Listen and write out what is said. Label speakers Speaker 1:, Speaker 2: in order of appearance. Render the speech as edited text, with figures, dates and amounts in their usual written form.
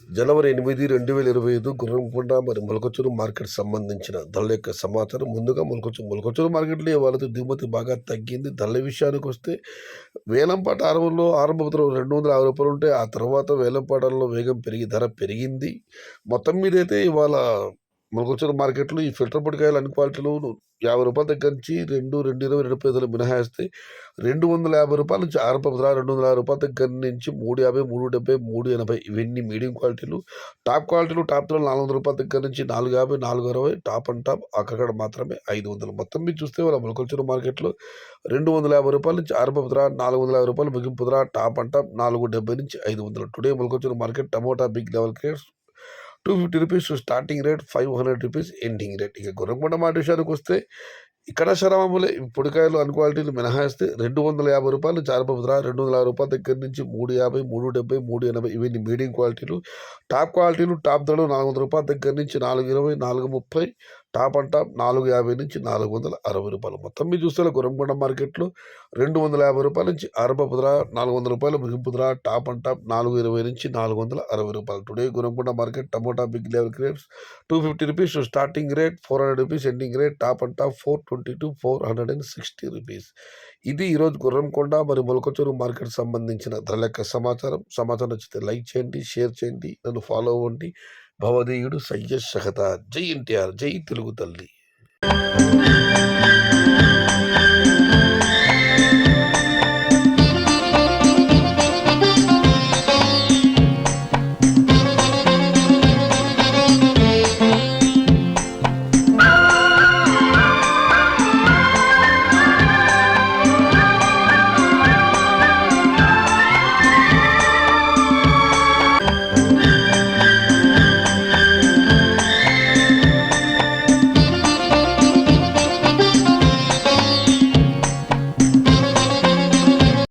Speaker 1: జనవరి 8, 2025 గుర్రంకొండ మరి మొలకచూరు మార్కెట్ సంబంధించిన ధరల యొక్క సమాచారం. ముందుగా మొలకచూరు మార్కెట్‌లో ఇవాళ దిగుమతి బాగా తగ్గింది. ధరల విషయానికొస్తే వేలంపాట ఆరంభంలో రూ. 250 ఉంటే ఆ తర్వాత వేలంపాటల్లో వేగం పెరిగి ధర పెరిగింది. మొత్తం మీదైతే ఇవాళ మొలకచూరు మార్కెట్‌లో ఈ ఫిల్టర్ పొడికాయలు అన్ని క్వాలిటీలు రూ. 50 దగ్గర నుంచి 220, 210 మినహాయిస్తే రూ. 250 నుంచి ఆరంభ ధర రూ. 250 దగ్గర నుంచి 350, 370, 380 ఇవన్నీ మీడియం క్వాలిటీలు. టాప్ క్వాలిటీలు టాప్ ధరలు రూ. 400 దగ్గర నుంచి 450, 460 టాప్ అండ్ టాప్ అక్కడ మాత్రమే 500. మొత్తం మీద చూస్తే వాళ్ళ మొలకచూరు మార్కెట్‌లో రూ. 250 నుంచి ఆరంభ ధర, రూ. 450 ముగింపు ధర, టాప్ అండ్ టాప్ 470 నుంచి 500. Today Molakalacheruvu market tomato big level grades ₹250 starting rate, ₹500 ending rate. ఇక గుర్రంకొండ మాట విషయానికొస్తే ఇక్కడ మామూలే. పొడికాయలు అన్ని క్వాలిటీలు మినహాయిస్తే రూ. 250 నుంచి ఆరంభ ధర, రూ. 260 దగ్గర నుంచి 350, 370, 380 ఇవన్నీ మీడియం క్వాలిటీలు. టాప్ క్వాలిటీలు టాప్ ధరలు రూ. 400 దగ్గర నుంచి 420, 430 టాప్ అండ్ టాప్ 450 నుంచి ₹460. మొత్తం మీద చూస్తే గుర్రంకొండ మార్కెట్‌లో రూ. 250 నుంచి ఆరంభ ధర, ₹400 ముగింపు ధర, టాప్ అండ్ టాప్ 420 నుంచి ₹460. Today Gurramkonda market tomato big level grapes ₹250 starting rate, ₹400 ending rate, top and top 420 460. ఇది ఈరోజు గుర్రంకొండ మరి మొలకచూరు మార్కెట్ సంబంధించిన ధరల యొక్క సమాచారం. సమాచారం నచ్చితే లైక్ చేయండి, షేర్ చేయండి, నన్ను ఫాలో అవ్వండి. భవదీయుడు సయ్యద్ షహతార్. జై ఎన్టీఆర్, జై తెలుగు తల్లి.